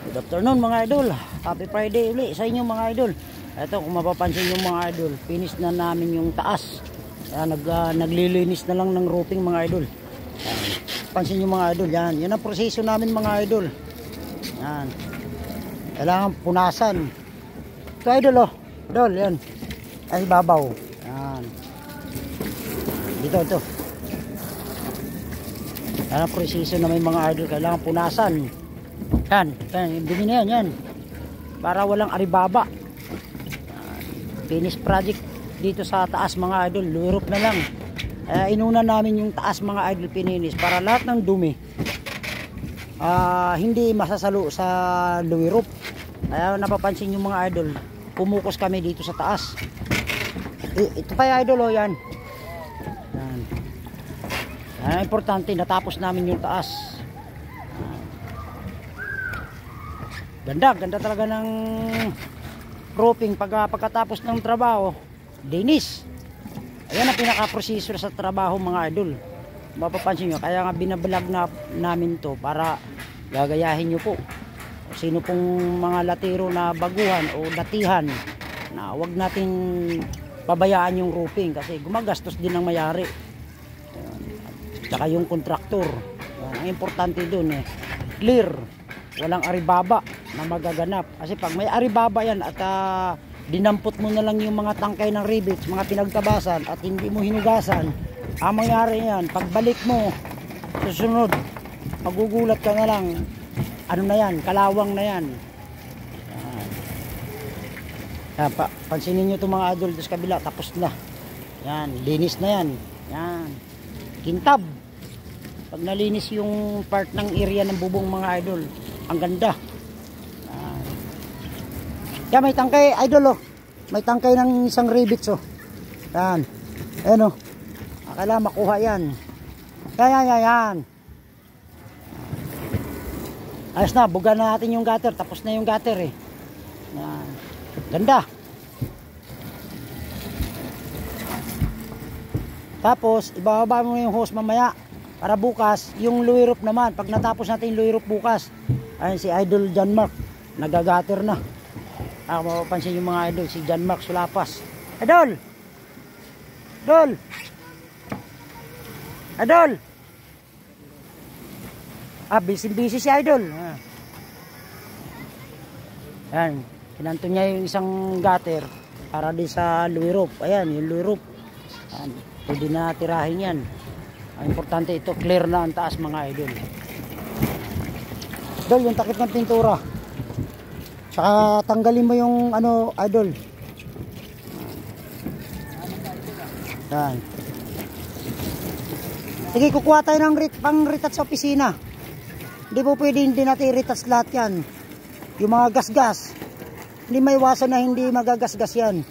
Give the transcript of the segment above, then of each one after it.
Good afternoon mga idol. Happy Friday uli sa inyo mga idol. Ito kung mapapansin nyo mga idol, finish na namin yung taas. Naglilinis na lang ng roofing mga idol. Pansin nyo mga idol, yan ang proseso namin mga idol. Yan. Kailangan punasan. Ito idol oh. Idol yan. Ay babaw. Yan. Dito ito. Yan ang proseso namin mga idol. Kailangan punasan. Yan, bini na yan. Para walang aribaba. Finish project dito sa taas mga idol. Luirop na lang. Inuna namin yung taas mga idol pininis para lahat ng dumi hindi masasalo sa luirop. Kaya napapansin yung mga idol, pumukos kami dito sa taas. Ito pa yung idol oh, yan. Importante natapos namin yung taas. Ganda talaga ng roofing pagkatapos ng trabaho. Dinis. Ayan ang pinaka-procedure sa trabaho mga idol. Mapapansin nyo, kaya nga binablog namin to para gagayahin nyo po. Sino pong mga latiro na baguhan o datihan na wag natin pabayaan yung roofing kasi gumagastos din ang mayari. Tsaka yung kontraktor. Ang importante dun clear. Walang aribaba na magaganap. Kasi pag may aribaba yan at dinampot mo na lang yung mga tangkay ng rivets, mga pinagtabasan at hindi mo hinugasan, ang mangyari yan, pagbalik mo susunod, magugulat ka na lang, ano na yan, kalawang na yan. Pansinin nyo itong mga idol sa kabila, tapos na yan, linis na yan, kintab. Pag nalinis yung part ng area ng bubong mga idol, ang ganda. Yan, may tangkay idol oh. May tangkay ng isang rivets oh. Yan. Ayan oh. Kailangan makuha yan. Yan. Ayos na, buga na natin yung gutter. Tapos na yung gutter eh. Yan. Ganda. Tapos, ibababa mo yung hose mamaya. Para bukas, yung luirop naman. Pag natapos natin yung luirop bukas. Ayun si Idol John Mark. Nagagater na. Mapapansin yung mga idol. Si John Mark Sulapas. Idol! Busy si Idol. Ayan. Kinanto niya yung isang gutter para din sa luirop. Ayan, yung luirop. Ayan. Pwede na tirahin yan. Ang importante ito, clear na ang taas mga idol. Idol, yung takip ng pintura. Saka tanggalin mo yung ano, idol. Yan. Sige, kukuha tayo ng pang-retouch sa opisina. Hindi po pwede hindi natin i-retouch lahat yan. Yung mga gasgas. Hindi maiwasan na hindi magagasgas yan.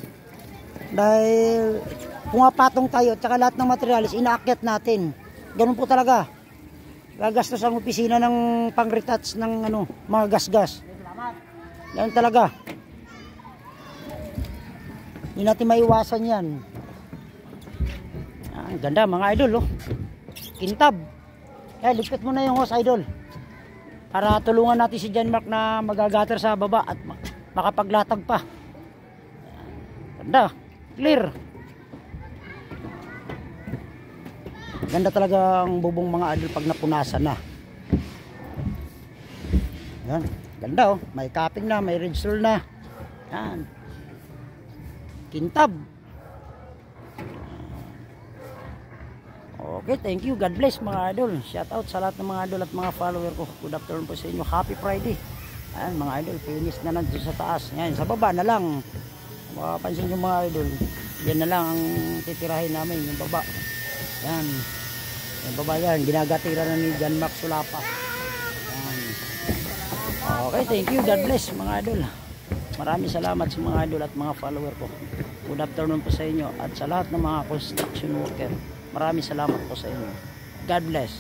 Dahil pumapatong tayo at saka lahat ng materialis inaakyat natin. Ganun po talaga. Gagastos ang opisina ng pang-retouch ng ano, mga gasgas. Ganun talaga. Hindi natin maiwasan yan. Ang ganda mga idol oh. Kintab. Lipit mo na yung hose idol. Para tulungan natin si John Mark na magagater sa baba at makapaglatag pa. Ganda. Clear. Ganda talaga ang bubong mga idol pag napunasan na. Yan. Ganda oh. May capping na, may ridge roll na. Yan. Kintab. Okay, thank you. God bless mga idol. Shout out sa lahat ng mga idol at mga follower ko. Good afternoon po sa inyo. Happy Friday. Ayan mga idol, finish na nandito sa taas. Yan, sa baba na lang. Makapansin yung mga idol. Yan na lang ang titirahin namin, yung baba. Yan. Yung baba yan, ginagatira na ni John Mark Sulapa. Yan. Okay, thank you. God bless mga idol. Maraming salamat sa mga idol at mga follower ko. Good afternoon po sa inyo at sa lahat ng mga construction worker. Maraming salamat po sa inyo. God bless.